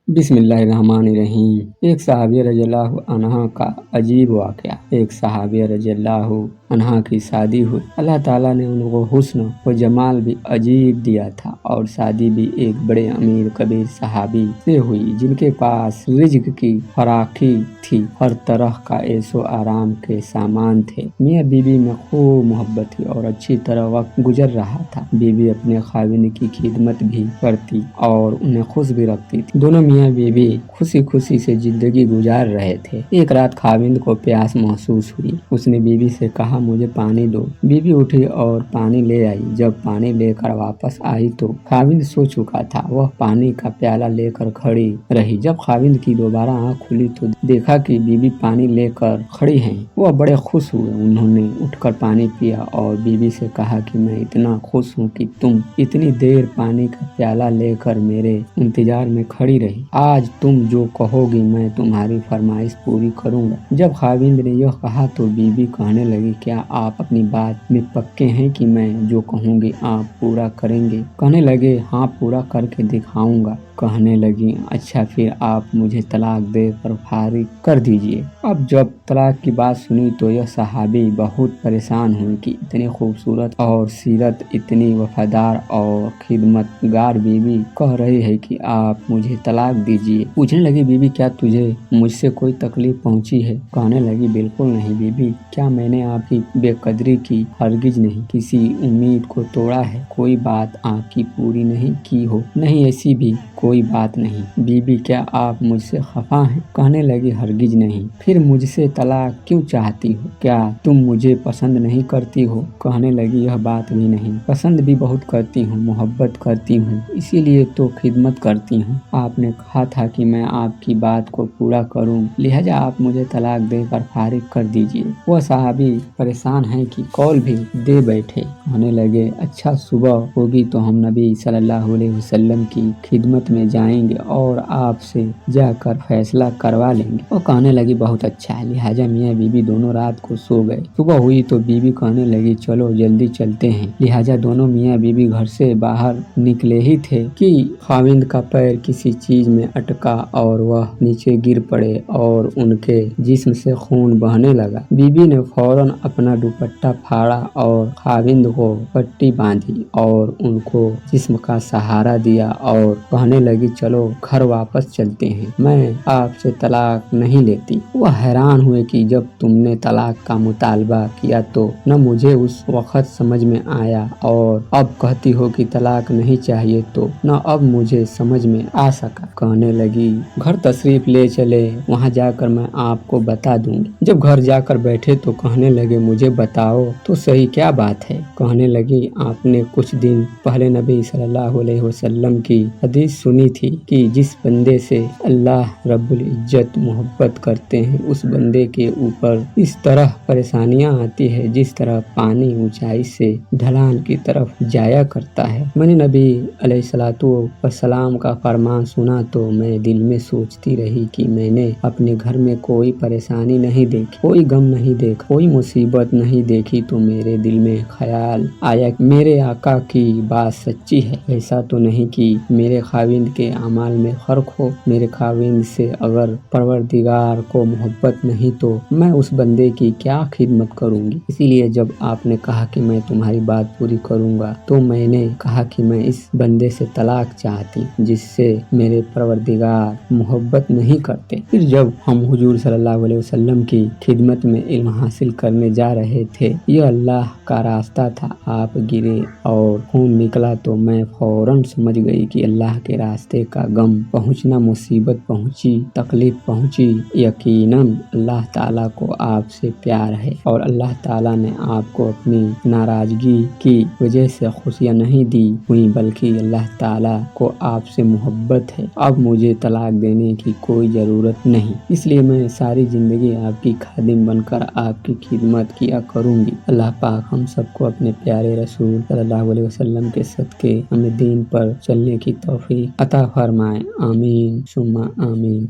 बिस्मिल्लाहिर्रहमानिर्रहीम। एक सहाबी रज़ियल्लाहु अन्हा का अजीब वाक़या। एक सहाबी रज़ियल्लाहु अन्हा की शादी हुई। अल्लाह ताला ने उनको हुस्न व जमाल भी अजीब दिया था और शादी भी एक बड़े अमीर कबीर सहाबी से हुई जिनके पास रिज़्क की फराखी थी, हर तरह का ऐशो आराम के सामान थे। मियाँ बीवी में खूब मोहब्बत थी और अच्छी तरह वक्त गुजर रहा था। बीवी अपने खाविंद की खिदमत भी करती और उन्हें खुश भी रखती थी। दोनों मियाँ बीवी खुशी खुशी से जिंदगी गुजार रहे थे। एक रात खाविंद को प्यास महसूस हुई। उसने बीवी से कहा, मुझे पानी दो। बीवी उठी और पानी ले आई। जब पानी लेकर वापस आई तो खाविंद सो चुका था। वह पानी का प्याला लेकर खड़ी रही। जब खाविंद की दोबारा आँख खुली तो देखा कि बीवी पानी लेकर खड़ी हैं। वह बड़े खुश हुए। उन्होंने उठकर पानी पिया और बीवी से कहा कि मैं इतना खुश हूँ कि तुम इतनी देर पानी का प्याला लेकर मेरे इंतजार में खड़ी रही। आज तुम जो कहोगी मैं तुम्हारी फरमाइश पूरी करूंगा। जब खाविंद ने यह कहा तो बीबी कहने लगी, क्या आप अपनी बात में पक्के हैं कि मैं जो कहूँगी आप पूरा करेंगे? कहने लगे, हाँ, पूरा करके दिखाऊंगा। कहने लगी, अच्छा फिर आप मुझे तलाक देकर फारिग कर दीजिए। अब जब तलाक की बात सुनी तो यह सहाबी बहुत परेशान हुई कि इतनी खूबसूरत और सीरत, इतनी वफादार और खिदमतगार बीवी कह रही है कि आप मुझे तलाक दीजिए। पूछने लगी, बीबी क्या तुझे मुझसे कोई तकलीफ पहुंची है? कहने लगी, बिल्कुल नहीं बीबी। क्या मैंने आपकी बेकदरी की? हरगिज नहीं। किसी उम्मीद को तोड़ा है? कोई बात आपकी पूरी नहीं की हो? नहीं, ऐसी भी कोई बात नहीं। बीबी क्या आप मुझसे खफा हैं? कहने लगी, हरगिज नहीं। फिर मुझसे तलाक क्यों चाहती हो? क्या तुम मुझे पसंद नहीं करती हो? कहने लगी, यह बात भी नहीं। पसंद भी बहुत करती हूँ, मोहब्बत करती हूँ, इसीलिए तो खिदमत करती हूँ। आपने कहा था कि मैं आपकी बात को पूरा करूँ, लिहाजा आप मुझे तलाक देकर फारिग कर दीजिए। वह साहबी परेशान है कि कौल भी दे बैठे। कहने लगे, अच्छा सुबह होगी तो हम नबी सल्लल्लाहु अलैहि वसल्लम की खिदमत में जाएंगे और आपसे जाकर फैसला करवा लेंगे। वो कहने लगी, बहुत अच्छा है। लिहाजा मियाँ बीबी दोनों रात को सो गए। सुबह हुई तो बीबी कहने लगी, चलो जल्दी चलते हैं। लिहाजा दोनों मियाँ बीबी घर से बाहर निकले ही थे कि खाविंद का पैर किसी चीज में अटका और वह नीचे गिर पड़े और उनके जिस्म से खून बहने लगा। बीबी ने फौरन अपना दुपट्टा फाड़ा और खाविंद को पट्टी बांधी और उनको जिस्म का सहारा दिया और कहने लगी, चलो घर वापस चलते हैं, मैं आपसे तलाक नहीं लेती। वह हैरान हुए कि जब तुमने तलाक का मुतालबा किया तो न मुझे उस वक्त समझ में आया और अब कहती हो कि तलाक नहीं चाहिए तो न अब मुझे समझ में आ सका। कहने लगी, घर तशरीफ ले चले, वहाँ जाकर मैं आपको बता दूंगी। जब घर जाकर बैठे तो कहने लगे, मुझे बताओ तो सही क्या बात है? कहने लगी, आपने कुछ दिन पहले नबी सल्लल्लाहु अलैहि वसल्लम की हदीस सुनी थी कि जिस बंदे से अल्लाह रब्बुल इज्जत मोहब्बत करते हैं उस बंदे के ऊपर इस तरह परेशानियां आती है जिस तरह पानी ऊंचाई से ढलान की तरफ जाया करता है। मैंने नबी अलैहिस्सलातु वस्सलाम का फरमान सुना तो मैं दिल में सोचती रही कि मैंने अपने घर में कोई परेशानी नहीं देखी, कोई गम नहीं देखा, कोई मुसीबत नहीं देखी तो मेरे दिल में ख्याल आया मेरे आका की बात सच्ची है। ऐसा तो नहीं कि मेरे खाविंद के अमाल में फर्क हो। मेरे खाविंद से अगर परवरदिगार को मोहब्बत नहीं तो मैं उस बंदे की क्या खिदमत करूंगी। इसीलिए जब आपने कहा कि मैं तुम्हारी बात पूरी करूंगा तो मैंने कहा कि मैं इस बंदे से तलाक चाहती जिससे मेरे परवरदिगार मोहब्बत नहीं करते। फिर जब हम हुजूर सल्लल्लाहु अलैहि वसल्लम की खिदमत में इल्म हासिल करने जा रहे थे, यह अल्लाह का रास्ता था। आप गिरे और खून निकला तो मैं फौरन समझ गई कि अल्लाह के रास्ते का गम पहुंचना, मुसीबत पहुंची, तकलीफ पहुंची। यकीनन अल्लाह ताला को आपसे प्यार है और अल्लाह ताला ने आपको अपनी नाराजगी की वजह से खुशियां नहीं दी हुई बल्कि अल्लाह ताला को आपसे मोहब्बत है। अब मुझे तलाक देने की कोई जरूरत नहीं, इसलिए मैं सारी जिंदगी आपकी खादिम बनकर आपकी खिदमत किया करूंगी। अल्लाह पाक हम सबको अपने प्यारे रसूल सल्लल्लाहु अलैहि वसल्लम के सदके हमें दीन पर चलने की तौफीक अता फरमाए। आमीन सुम्मा आमीन।